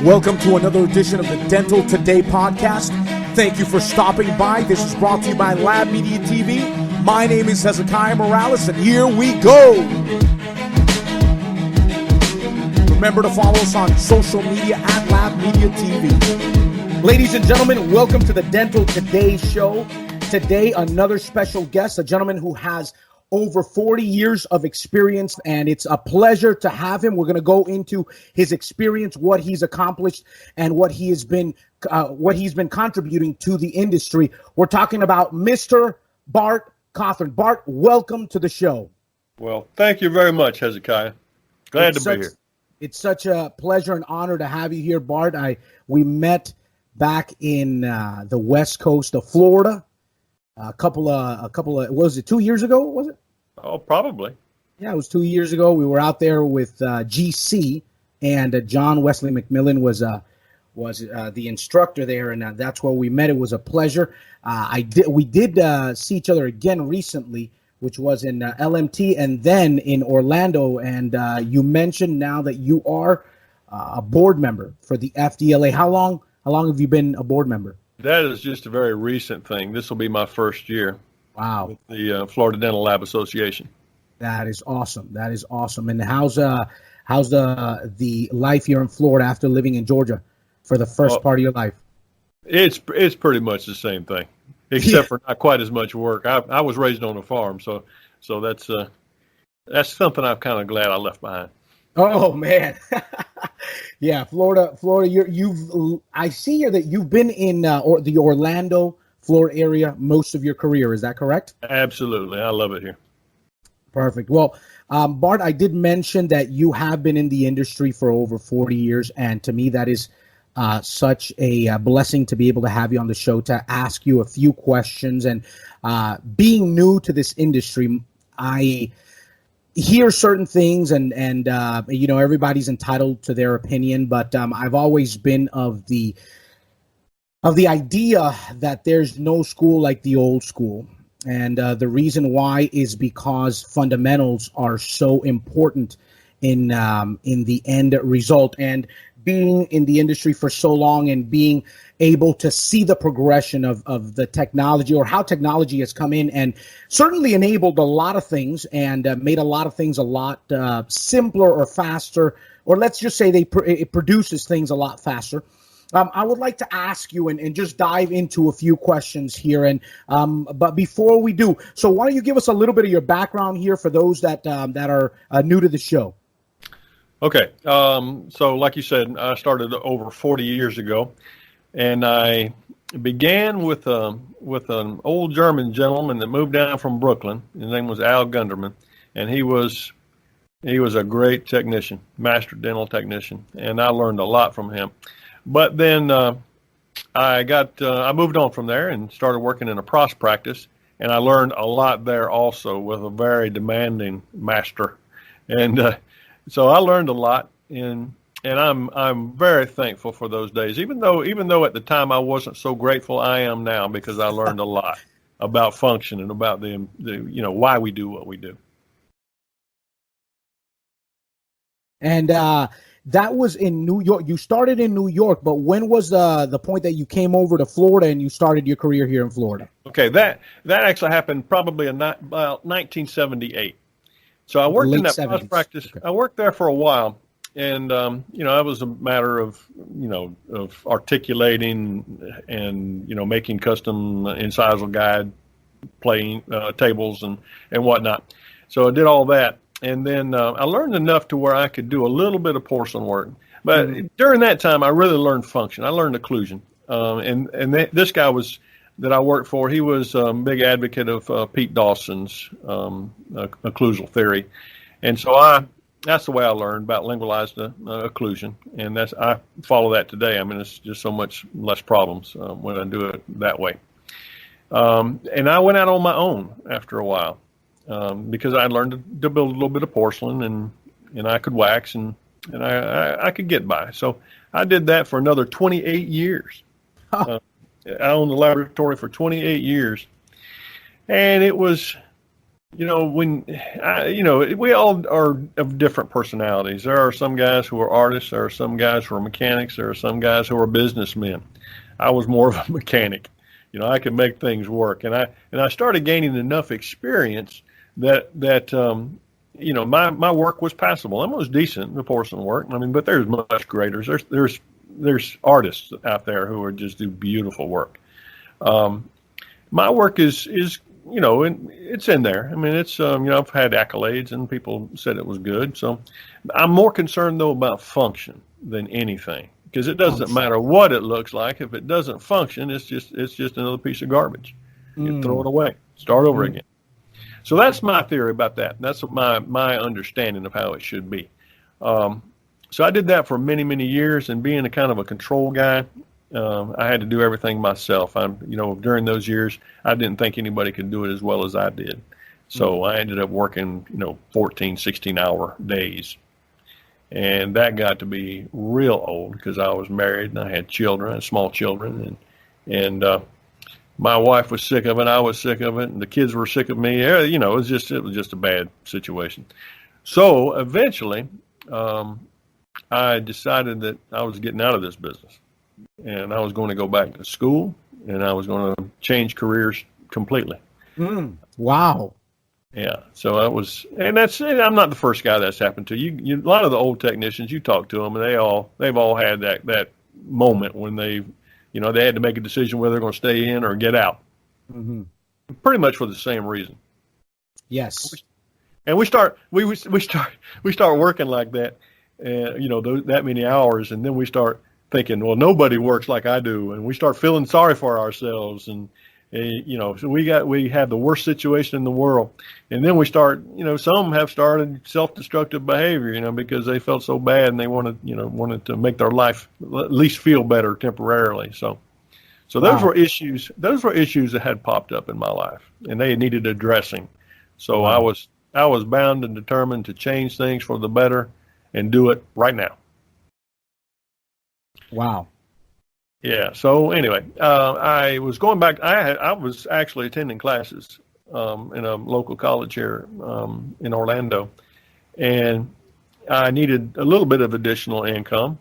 Welcome to another edition of the Dental Today podcast. Thank you for stopping by. This is brought to you by Lab Media TV. My name is Hezekiah Morales, and here we go. Remember to follow us on social media at Lab Media TV. Ladies and gentlemen, welcome to the Dental Today show. Today, another special guest, a gentleman who has over 40 years of experience, and it's a pleasure to have him. We're going to go into his experience, what he's accomplished, and what he's been contributing to the industry. We're talking about Mr. Bart Cothran. Bart, welcome to the show. Well, thank you very much, Hezekiah. Glad to be here. It's such a pleasure and honor to have you here, Bart. We met back in the West Coast of Florida. A couple of, was it 2 years ago? Was it? Oh, probably. Yeah, it was 2 years ago. We were out there with GC, and John Wesley McMillan was the instructor there, and that's where we met. It was a pleasure. We did see each other again recently, which was in LMT and then in Orlando. And you mentioned now that you are a board member for the FDLA. How long have you been a board member? That is just a very recent thing. This will be my first year. Wow. With the Florida Dental Lab Association. That is awesome. That is awesome. And how's the life here in Florida after living in Georgia for the first part of your life? It's pretty much the same thing, except for not quite as much work. I was raised on a farm, so that's something I'm kind of glad I left behind. Oh man. Yeah, Florida. I see here that you've been in the Orlando, Florida area most of your career. Is that correct? Absolutely. I love it here. Perfect. Well, Bart, I did mention that you have been in the industry for over 40 years, and to me that is such a blessing to be able to have you on the show to ask you a few questions. And being new to this industry, I hear certain things, and everybody's entitled to their opinion, but I've always been of the idea that there's no school like the old school. And the reason why is because fundamentals are so important in the end result. And being in the industry for so long and being able to see the progression of the technology, or how technology has come in and certainly enabled a lot of things and made a lot of things a lot simpler or faster, or let's just say it produces things a lot faster. I would like to ask you and just dive into a few questions here. And but before we do, so why don't you give us a little bit of your background here for those that are new to the show? Okay. So like you said, I started over 40 years ago, and I began with an old German gentleman that moved down from Brooklyn. His name was Al Gunderman, and he was a great technician, master dental technician, and I learned a lot from him. But then I moved on from there and started working in a pros practice, and I learned a lot there also with a very demanding master, and so I learned a lot, and I'm very thankful for those days. Even though at the time I wasn't so grateful, I am now, because I learned a lot about function and about the why we do what we do. And that was in New York. You started in New York, but when was the point that you came over to Florida and you started your career here in Florida? Okay, that actually happened probably about 1978. So I worked in that pros practice. Okay. I worked there for a while, and it was a matter of articulating and making custom incisal guide playing tables and whatnot. So I did all that, and then I learned enough to where I could do a little bit of porcelain work. But during that time, I really learned function. I learned occlusion, this guy that I worked for, he was a big advocate of Pete Dawson's occlusal theory. And so that's the way I learned about lingualized occlusion. And I follow that today. I mean, it's just so much less problems when I do it that way. And I went out on my own after a while because I learned to build a little bit of porcelain, and I could wax, and I could get by. So I did that for another 28 years. I owned the laboratory for 28 years, and it was We all are of different personalities. There are some guys who are artists. There are some guys who are mechanics. There are some guys who are businessmen. I was more of a mechanic. I could make things work, and I started gaining enough experience that my work was passable. It was decent, the porcelain work. I mean, but there's much greater. There's artists out there who are just do beautiful work. My work is it's in there. I mean, it's I've had accolades and people said it was good. So I'm more concerned though about function than anything, because it doesn't matter what it looks like. If it doesn't function, it's just another piece of garbage. You throw it away, start over again. So that's my theory about that. That's my understanding of how it should be. So I did that for many, many years, and being a kind of a control guy, I had to do everything myself. During those years, I didn't think anybody could do it as well as I did. So I ended up working, 14, 16-hour days. And that got to be real old because I was married and I had children, small children, and my wife was sick of it. I was sick of it, and the kids were sick of me. It was just a bad situation. So eventually, I decided that I was getting out of this business, and I was going to go back to school, and I was going to change careers completely. Wow. Yeah. So and I'm not the first guy that's happened to. A lot of the old technicians, you talk to them, and they've all had that moment when they had to make a decision whether they're going to stay in or get out. Mm-hmm. Pretty much for the same reason. Yes. And we start working like that, that many hours, and then we start thinking, well, nobody works like I do, and we start feeling sorry for ourselves, and so we have the worst situation in the world, and then we start, some have started self-destructive behavior, because they felt so bad and they wanted to make their life at least feel better temporarily. So those were issues that had popped up in my life, and they needed addressing. So wow. I was bound and determined to change things for the better and do it right now. Wow. Yeah. So anyway, I was going back. I was actually attending classes in a local college here in Orlando, and I needed a little bit of additional income.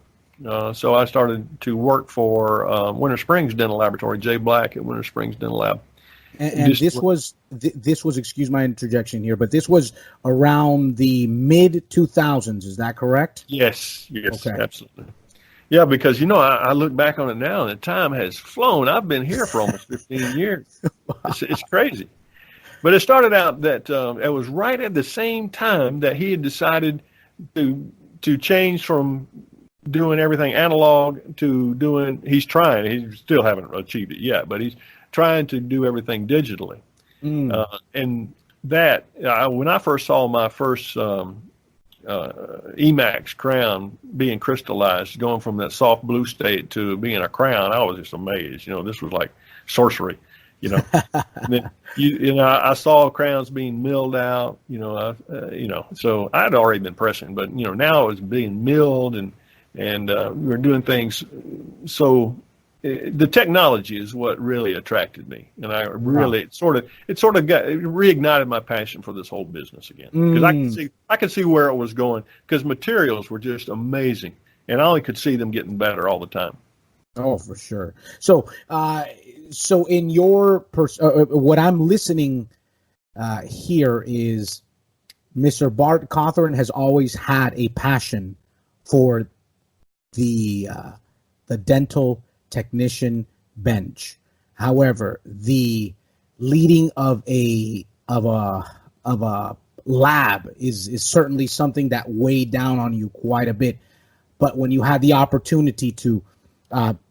So I started to work for Winter Springs Dental Laboratory, Jay Black at Winter Springs Dental Lab. And this was, excuse my interjection here, but this was around the mid 2000s. Is that correct? Yes. Okay. Absolutely. Yeah, because, I look back on it now and the time has flown. I've been here for almost 15 years. It's crazy. But it started out that it was right at the same time that he had decided to change from doing everything analog to he's still haven't achieved it yet, but he's trying to do everything digitally. And that, when I first saw my first Emax crown being crystallized, going from that soft blue state to being a crown, I was just amazed. This was like sorcery. And then, I saw crowns being milled out. So I'd already been pressing, but now it was being milled, and we were doing things. So the technology is what really attracted me, and I really it sort of reignited my passion for this whole business again, because I could see where it was going, because materials were just amazing, and I only could see them getting better all the time. Oh, for sure. So in your what I'm listening here is Mr. Bart Cothran has always had a passion for the dental technician bench. However, the leading of a lab is certainly something that weighed down on you quite a bit. But when you had the opportunity to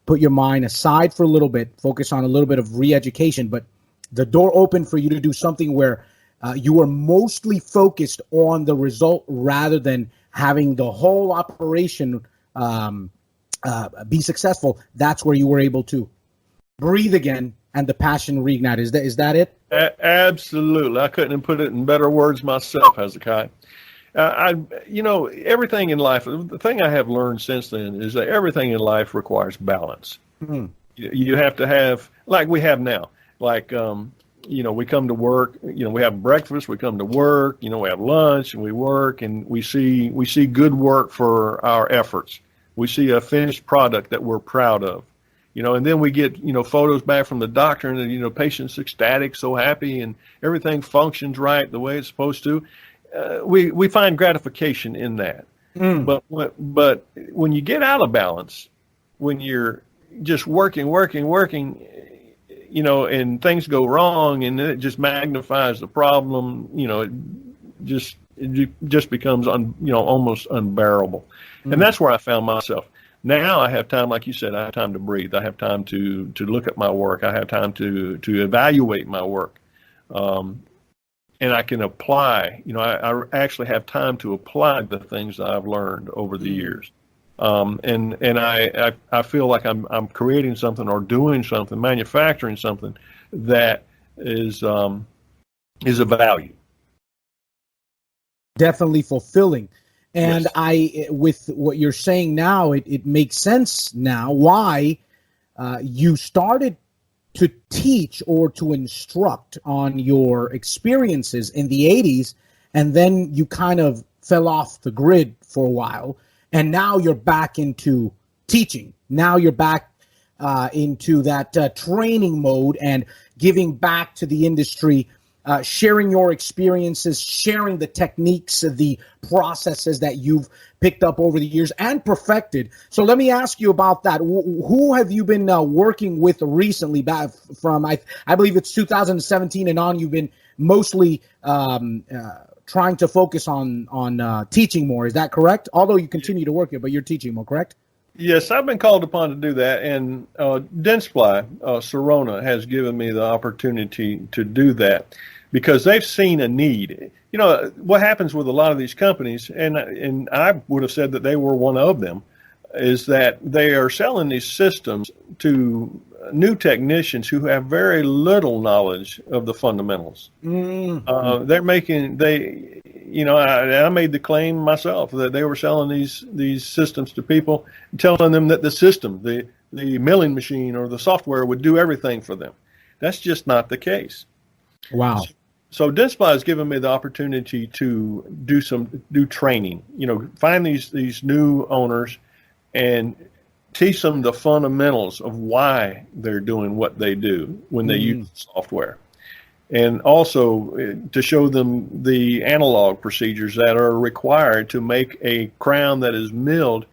put your mind aside for a little bit, focus on a little bit of re-education, but the door opened for you to do something where you were mostly focused on the result rather than having the whole operation be successful. That's where you were able to breathe again and the passion reignite. Is that it? Absolutely. I couldn't have put it in better words myself, Hezekiah. Everything in life, the thing I have learned since then is that everything in life requires balance. You have to have, like we have now, like we come to work, we have breakfast, we come to work, we have lunch and we work, and we see good work for our efforts. We see a finished product that we're proud of, and then we get, photos back from the doctor, and the patient's ecstatic, so happy, and everything functions right the way it's supposed to. We find gratification in that. But when you get out of balance, when you're just working, and things go wrong, and then it just magnifies the problem, it just becomes almost unbearable. And that's where I found myself. Now I have time, like you said, I have time to breathe. I have time to look at my work. I have time to evaluate my work. And I can apply, I actually have time to apply the things that I've learned over the years. And I feel like I'm creating something or doing something, manufacturing something that is of value. Definitely fulfilling. And yes. With what you're saying now, it makes sense now why you started to teach or to instruct on your experiences in the 80s, and then you kind of fell off the grid for a while, and now you're back into teaching. Now you're back into that training mode and giving back to the industry, sharing your experiences, sharing the techniques, the processes that you've picked up over the years and perfected. So let me ask you about that. Who have you been working with recently? Back from, I believe it's 2017 and on, you've been mostly trying to focus on teaching more. Is that correct? Although you continue to work it, but you're teaching more, correct? Yes, I've been called upon to do that, and Dentsply, Sirona, has given me the opportunity to do that because they've seen a need. What happens with a lot of these companies, and I would have said that they were one of them, is that they are selling these systems to new technicians who have very little knowledge of the fundamentals. They're making, I made the claim myself that they were selling these systems to people, telling them that the system, the milling machine or the software would do everything for them. That's just not the case. Wow. So Dentsply has given me the opportunity to do training, find these new owners and teach them the fundamentals of why they're doing what they do when they use software. And also to show them the analog procedures that are required to make a crown that is milled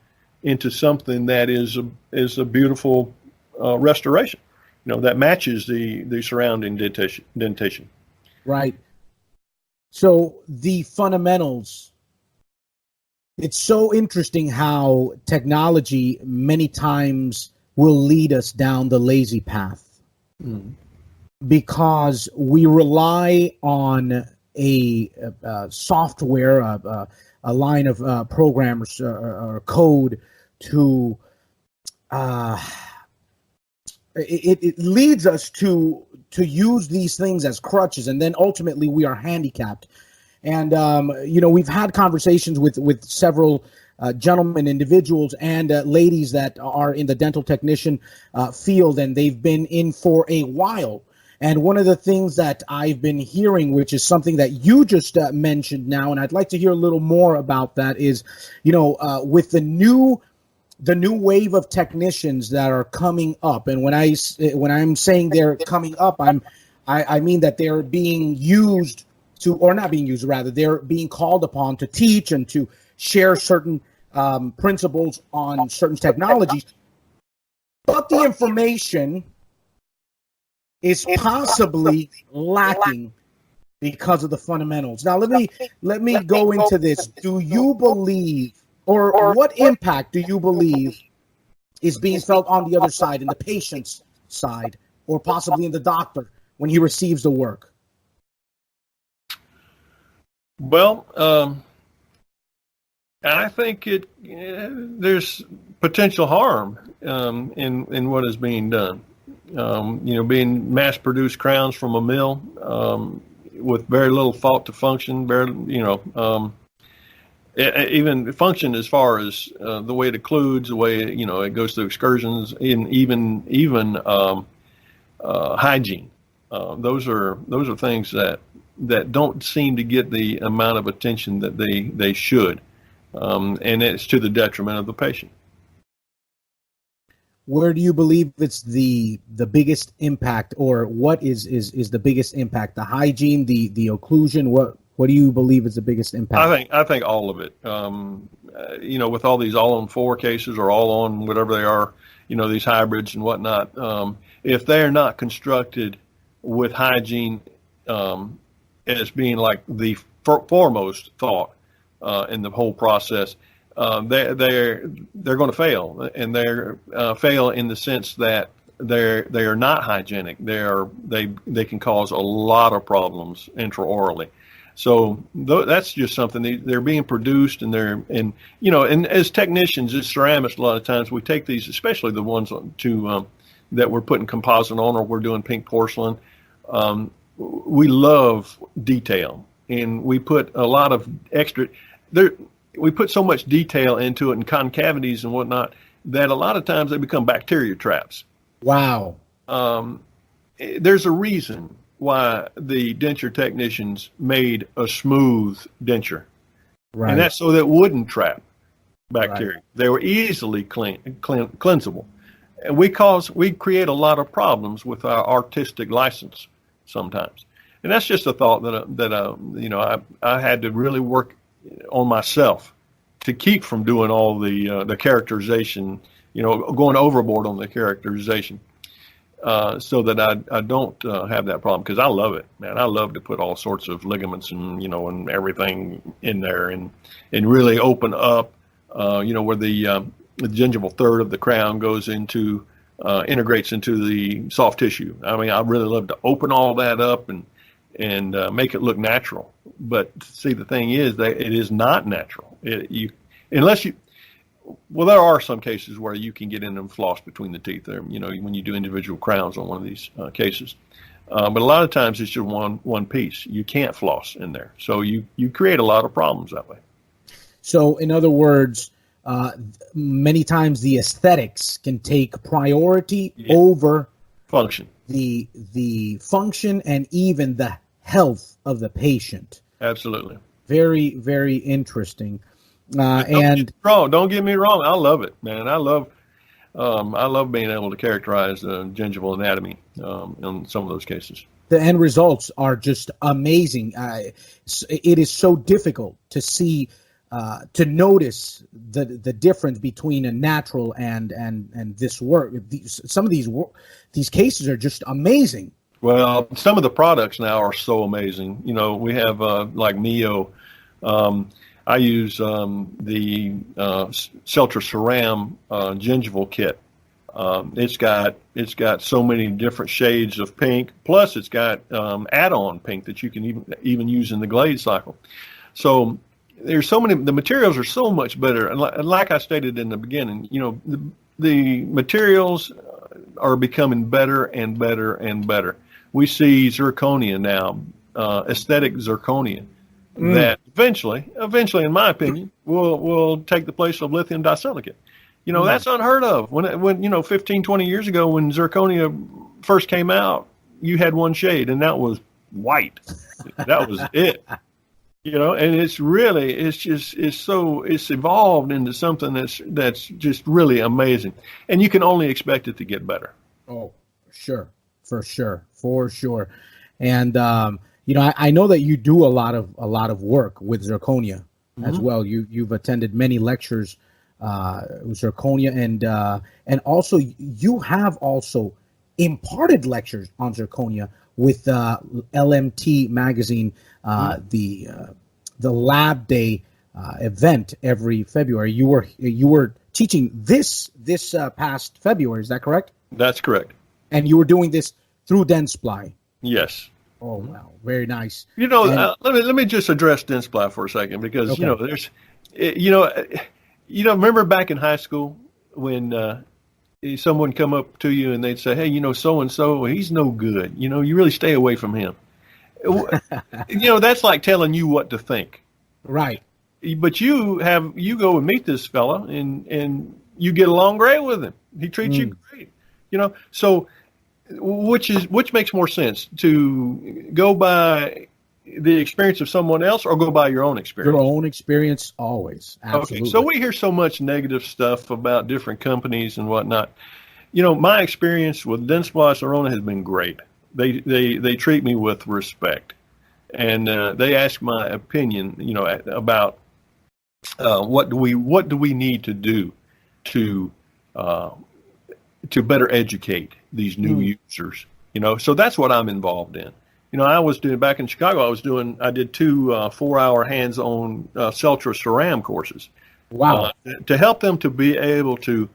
into something that is a beautiful restoration, that matches the surrounding dentation. Right. So the fundamentals, it's so interesting how technology many times will lead us down the lazy path. Because we rely on a software, a line of programmers or code to it leads us to use these things as crutches, and then ultimately we are handicapped. And we've had conversations with several gentlemen, individuals, and ladies that are in the dental technician field, and they've been in for a while. And one of the things that I've been hearing, which is something that you just mentioned now, and I'd like to hear a little more about that, is, with the new wave of technicians that are coming up. And when I'm saying they're coming up, I mean that they're being used to, or not being used, rather, they're being called upon to teach and to share certain principles on certain technologies. But the information is possibly lacking because of the fundamentals. Now, let me go into this. Do you believe, or what impact do you believe is being felt on the other side, in the patient's side, or possibly in the doctor when he receives the work? Well, I think there's potential harm in what is being done. Being mass-produced crowns from a mill with very little thought to function, even function as far as the way it occludes, the way it goes through excursions, and even hygiene. Those are things that don't seem to get the amount of attention that they should, and it's to the detriment of the patient. Where do you believe it's the biggest impact, or what is the biggest impact? The hygiene, the occlusion. What do you believe is the biggest impact? I think all of it. With all these all-on-4 cases or all-on whatever they are, these hybrids and whatnot. If they're not constructed with hygiene as being like the foremost thought in the whole process, they're going to fail, and they're fail in the sense that they are not hygienic. They can cause a lot of problems intraorally. So that's just something they're being produced, and and as technicians, as ceramists, a lot of times we take these, especially the ones that we're putting composite on, or we're doing pink porcelain. We love detail, and we put a lot of extra there. We put so much detail into it, and concavities and whatnot, that a lot of times they become bacteria traps. Wow. There's a reason why the denture technicians made a smooth denture. Right. And that's so that it wouldn't trap bacteria. Right. They were easily cleansable. And we create a lot of problems with our artistic license sometimes. And that's just a thought that I had to really work on myself to keep from doing all the characterization, going overboard on the characterization, so that I don't have that problem, because I love it, man. I love to put all sorts of ligaments and everything in there, and really open up, where the gingival third of the crown goes into integrates into the soft tissue. I mean, I really love to open all that up and make it look natural. But see, the thing is that it is not natural. There are some cases where you can get in and floss between the teeth there, when you do individual crowns on one of these cases. But a lot of times it's just one piece. You can't floss in there. So you create a lot of problems that way. So in other words, many times the aesthetics can take priority over function, the function, and even the health of the patient. Absolutely. Very, very interesting. Don't get me wrong. I love it, man. I love being able to characterize the gingival anatomy in some of those cases. The end results are just amazing. It is so difficult to see, to notice the difference between a natural and this work. Some of these cases are just amazing. Well, some of the products now are so amazing. We have like Neo. I use the Celtra Ceram gingival kit. It's got so many different shades of pink. Plus, it's got add-on pink that you can even use in the glaze cycle. So there's so many. The materials are so much better. And like I stated in the beginning, the materials are becoming better and better and better. We see zirconia now, aesthetic zirconia, that eventually, in my opinion, will take the place of lithium disilicate. That's unheard of. When 15, 20 years ago, when zirconia first came out, you had one shade, and that was white. That was it. And it's evolved into something that's just really amazing, and you can only expect it to get better. Oh, sure. For sure. And, I know that you do a lot of work with zirconia as well. You've attended many lectures with zirconia, and also you have also imparted lectures on zirconia with LMT magazine, the lab day event every February. You were teaching this past February. Is that correct? That's correct. And you were doing this through Dentsply. Yes. Oh, wow. Very nice. Let me just address Dentsply for a second, because, there's, remember back in high school when someone come up to you and they'd say, hey, so-and-so, he's no good. You really stay away from him. That's like telling you what to think. Right. But you go and meet this fella and you get along great with him. He treats you great. So which makes more sense, to go by the experience of someone else or go by your own experience? Your own experience always. Absolutely. Okay, so we hear so much negative stuff about different companies and whatnot. My experience with Dentsply Sirona has been great. They treat me with respect, and they ask my opinion, about what do we need to do to better educate these new users. So that's what I'm involved in. I was doing back in Chicago. I did 2 4-hour hands-on Celtra Ceram courses. Wow. To help them to be able to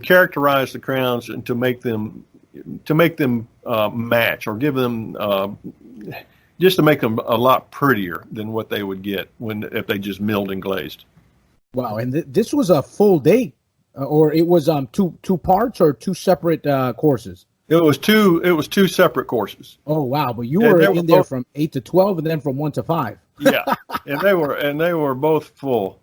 characterize the crowns and to make them match, or give them just to make them a lot prettier than what they would get if they just milled and glazed. Wow. And this was a full day, or it was two parts or 2 separate courses? It was two separate courses. Oh wow! But you were in there from 8 to 12, and then from 1 to 5. Yeah, and they were both full.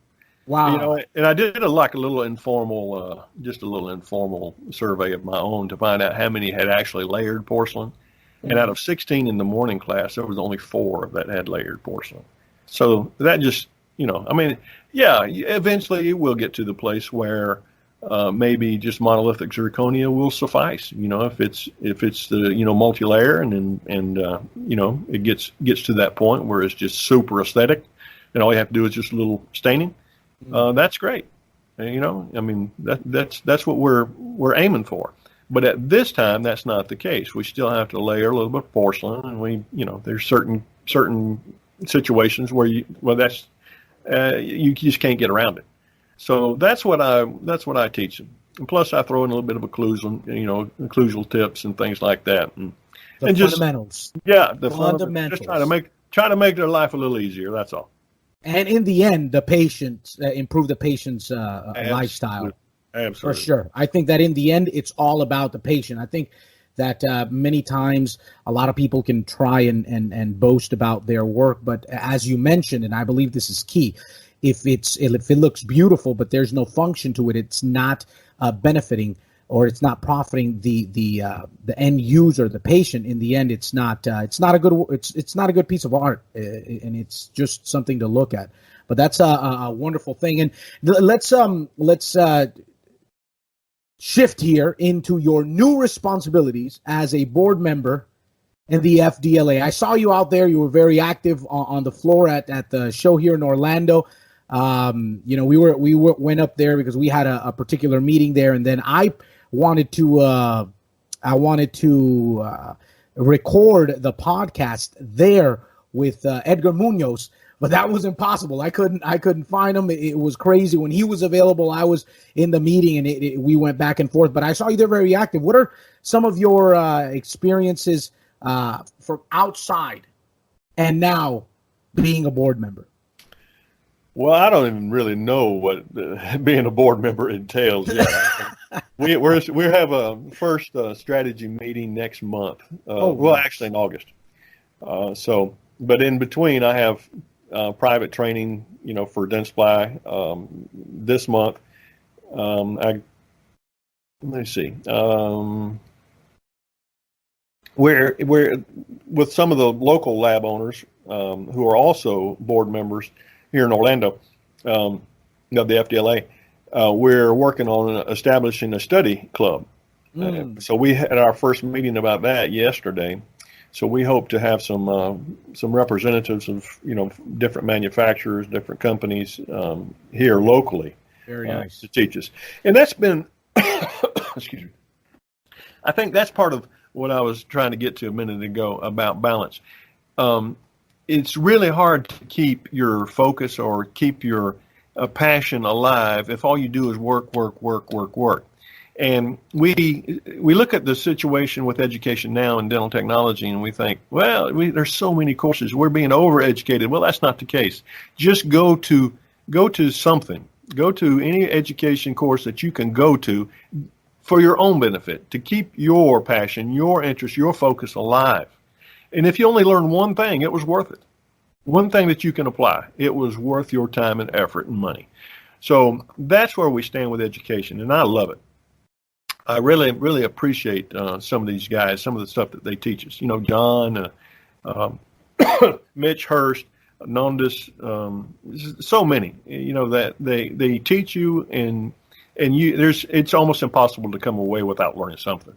Wow! And I did a little informal, just a little informal survey of my own to find out how many had actually layered porcelain. Mm-hmm. And out of 16 in the morning class, there was only 4 that had layered porcelain. So that just, eventually it will get to the place where maybe just monolithic zirconia will suffice. If it's the multi-layer and it gets to that point where it's just super aesthetic, and all you have to do is just a little staining. That's great. That's what we're aiming for. But at this time, that's not the case. We still have to layer a little bit of porcelain, and there's certain situations where you just can't get around it. So that's what I teach them. And plus, I throw in a little bit of occlusal tips and things like that, and fundamentals. The fundamentals. Just try to make their life a little easier. That's all. And in the end, the patient improve the patient's lifestyle. Absolutely. For sure. I think that in the end, it's all about the patient. I think that many times a lot of people can try and boast about their work, but as you mentioned, and I believe this is key, if it looks beautiful but there's no function to it, it's not benefiting, or it's not profiting the end user, the patient. In the end, it's not a good piece of art, and it's just something to look at. But that's a wonderful thing. And let's shift here into your new responsibilities as a board member in the FDLA. I saw you out there. You were very active on the floor at the show here in Orlando. We went up there because we had a particular meeting there, and then I wanted to record the podcast there with Edgar Munoz, but that was impossible. I couldn't find him. It was crazy. When he was available, I was in the meeting, and we went back and forth. But I saw you there very active. What are some of your experiences from outside and now being a board member? Well, I don't even really know what being a board member entails yet. we have a first strategy meeting next month. Actually in August. But in between, I have private training, for Dentsply this month. Let me see. We're with some of the local lab owners who are also board members here in Orlando, of the FDLA. We're working on establishing a study club. So we had our first meeting about that yesterday. So we hope to have some representatives of different manufacturers, different companies here locally. Very nice. To teach us, and that's been excuse me. I think that's part of what I was trying to get to a minute ago about balance. It's really hard to keep your focus or keep your passion alive if all you do is work. And we look at the situation with education now in dental technology, and we think, well, there's so many courses, we're being overeducated. Well, that's not the case. Just go to something. Go to any education course that you can go to for your own benefit, to keep your passion, your interest, your focus alive. And if you only learn one thing, it was worth it. One thing that you can apply, it was worth your time and effort and money. So that's where we stand with education, and I love it. I really, really appreciate some of these guys, some of the stuff that they teach us. You know, John, um, Mitch Hurst, Nondis, so many. You know that they teach you, and it's almost impossible to come away without learning something.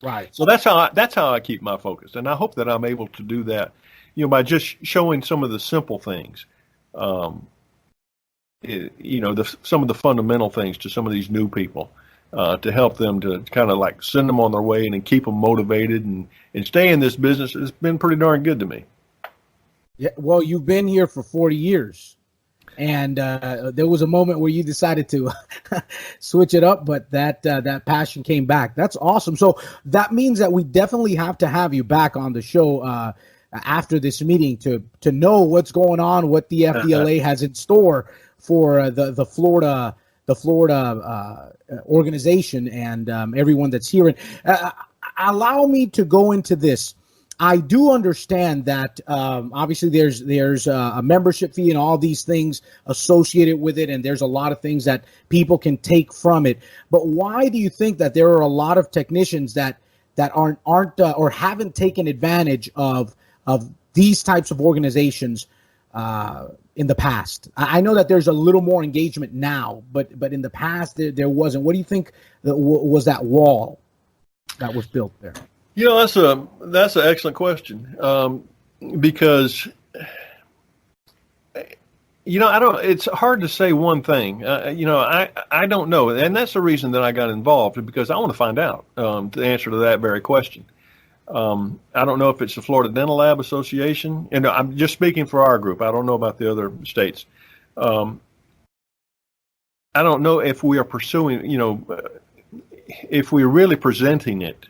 Right. So that's how I keep my focus, and I hope that I'm able to do that. You know, by just showing some of the simple things. You know, some of the fundamental things to some of these new people. To help them to kind of like send them on their way and keep them motivated and stay in this business has been pretty darn good to me. Yeah, well, you've been here for 40 years, and there was a moment where you decided to switch it up, but that passion came back. That's awesome. So that means that we definitely have to have you back on the show after this meeting to know what's going on, what the FDLA has in store for the Florida organization and everyone that's here. And allow me to go into this. I do understand that obviously there's a membership fee and all these things associated with it, and there's a lot of things that people can take from it. But why do you think that there are a lot of technicians that aren't or haven't taken advantage of these types of organizations in the past? I know that there's a little more engagement now, but in the past there wasn't. What do you think was that wall that was built there? You know, that's an excellent question because you know it's hard to say one thing. You know, I don't know, and that's the reason that I got involved because I want to find out the answer to that very question. I don't know if it's the Florida Dental Lab Association, and I'm just speaking for our group. I don't know about the other states. I don't know if we are pursuing, you know, if we're really presenting it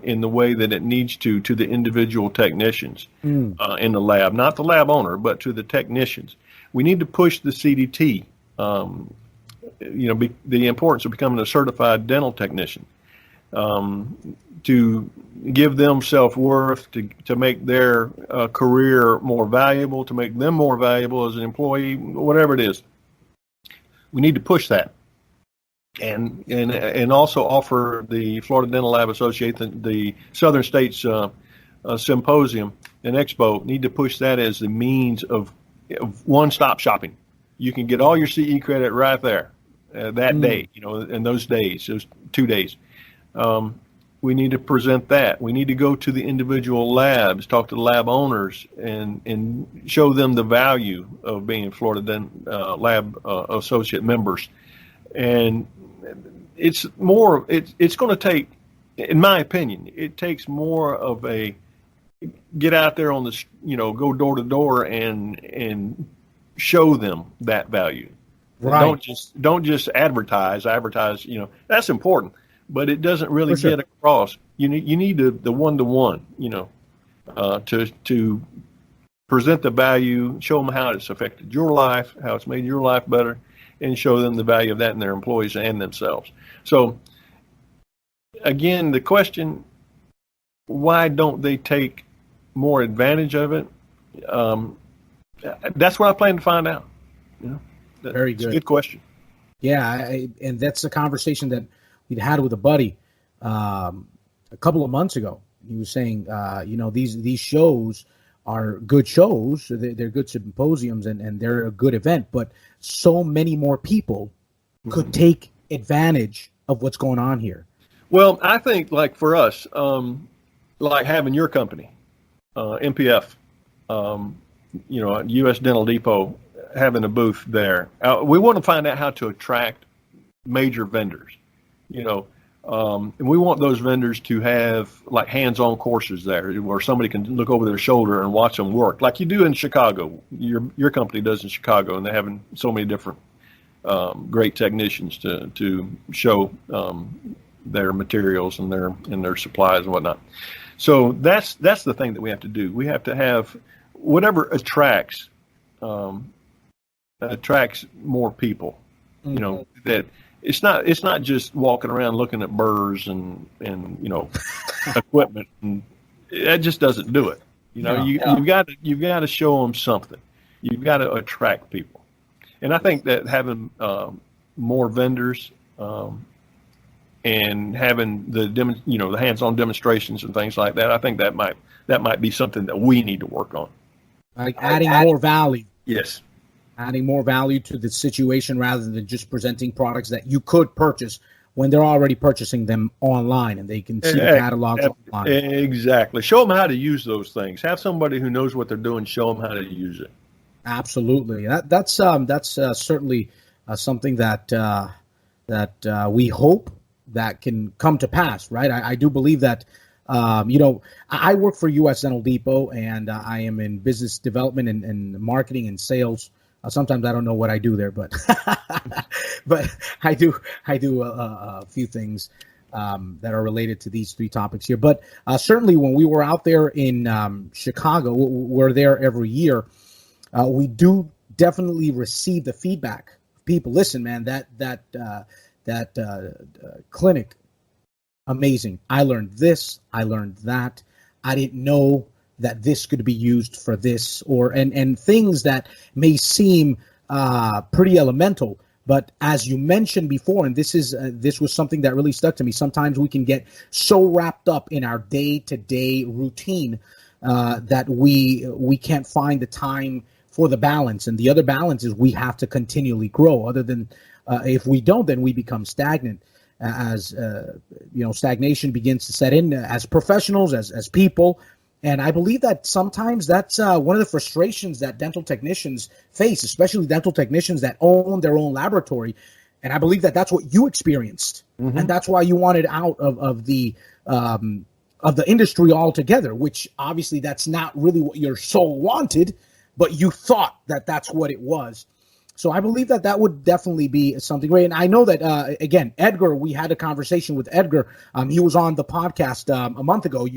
in the way that it needs to the individual technicians in the lab, not the lab owner, but to the technicians. We need to push the CDT, you know, the importance of becoming a certified dental technician. To give them self-worth, to make their career more valuable, to make them more valuable as an employee, whatever it is. We need to push that. And also offer the Florida Dental Lab Association, the Southern States Symposium and Expo, need to push that as the means of one-stop shopping. You can get all your CE credit right there that day, you know, in those days, those 2 days. We need to present that. We need to go to the individual labs, talk to the lab owners, and show them the value of being Florida Lab Associate members. And it's more. It's going to take, in my opinion, it takes more of a get out there on the, you know, go door to door and show them that value. Right. Don't just advertise. You know, that's important. But it doesn't really get across. You need the one-to-one, you know, to present the value, show them how it's affected your life, how it's made your life better, and show them the value of that in their employees and themselves. So, again, the question, why don't they take more advantage of it? That's what I plan to find out. You know, very good. It's a good question. Yeah, and that's a conversation that we'd had with a buddy a couple of months ago. He was saying, you know, these shows are good shows. They're good symposiums and they're a good event, but so many more people could take advantage of what's going on here. Well, I think like for us, like having your company, MPF, you know, U.S. Dental Depot, having a booth there. We want to find out how to attract major vendors. You know, and we want those vendors to have like hands-on courses there where somebody can look over their shoulder and watch them work like you do in Chicago. Your company does in Chicago, and they're having so many different great technicians to show their materials and their supplies and whatnot. So that's the thing that we have to do. We have to have whatever attracts more people. You know, that it's not just walking around looking at burrs and you know equipment, and that just doesn't do it. You know, you've got to show them something. You've got to attract people, and I think that having more vendors and having the the hands-on demonstrations and things like that. I think that might be something that we need to work on. Like adding more value. Yes. Adding more value to the situation rather than just presenting products that you could purchase when they're already purchasing them online and they can see the catalogs online. Exactly. Show them how to use those things. Have somebody who knows what they're doing show them how to use it. Absolutely. That's certainly something that we hope that can come to pass, right? I do believe that, I work for U.S. Dental Depot, and I am in business development and marketing and sales. Sometimes I don't know what I do there, but but I do a few things that are related to these three topics here. But certainly when we were out there in Chicago, we're there every year. We do definitely receive the feedback. People, listen, man, that clinic, amazing. I learned this. I learned that. I didn't know that this could be used for this, and things that may seem pretty elemental. But as you mentioned before, and this was something that really stuck to me. Sometimes we can get so wrapped up in our day-to-day routine that we can't find the time for the balance. And the other balance is we have to continually grow. Other than if we don't, then we become stagnant. As stagnation begins to set in as professionals, as people. And I believe that sometimes that's one of the frustrations that dental technicians face, especially dental technicians that own their own laboratory. And I believe that that's what you experienced, and that's why you wanted out of the industry altogether. Which obviously that's not really what your soul wanted, but you thought that that's what it was. So I believe that would definitely be something great. And I know that, again, Edgar, we had a conversation with Edgar. He was on the podcast a month ago.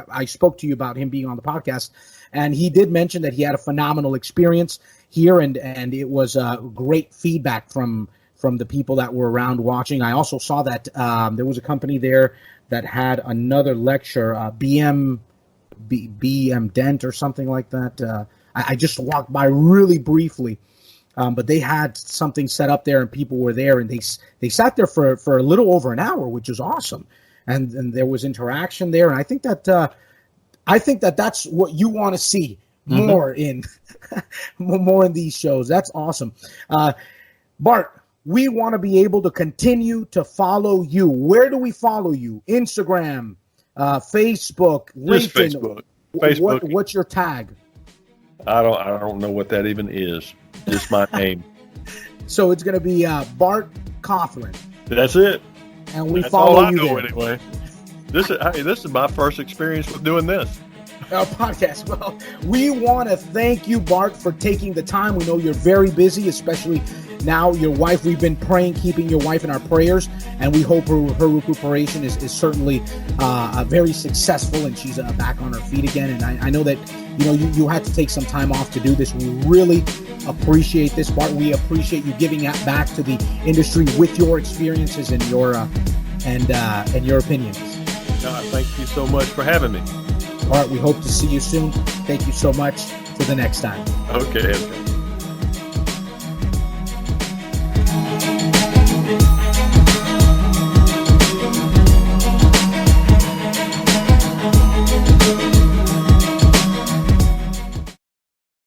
I spoke to you about him being on the podcast, and he did mention that he had a phenomenal experience here, and it was great feedback from the people that were around watching. I also saw that there was a company there that had another lecture, BM Dent or something like that. I just walked by really briefly. But they had something set up there, and people were there, and they sat there for a little over an hour, which is awesome. And there was interaction there, and I think that that's what you want to see more in more in these shows. That's awesome. Bart, we want to be able to continue to follow you. Where do we follow you? Instagram, Facebook, LinkedIn. Facebook. What's your tag? I don't know what that even is. Just my name. So it's going to be Bart Cothran. That's it. And we follow all I you know there. Anyway. This is my first experience with doing this. Our podcast. Well, we want to thank you, Bart, for taking the time. We know you're very busy, especially now your wife. We've been praying, keeping your wife in our prayers, and we hope her recuperation is certainly very successful, and she's back on her feet again. And I know that you had to take some time off to do this. We really appreciate this, Bart. We appreciate you giving that back to the industry with your experiences and your opinions. Thank you so much for having me. Bart, we hope to see you soon. Thank you so much. Till the next time. Okay.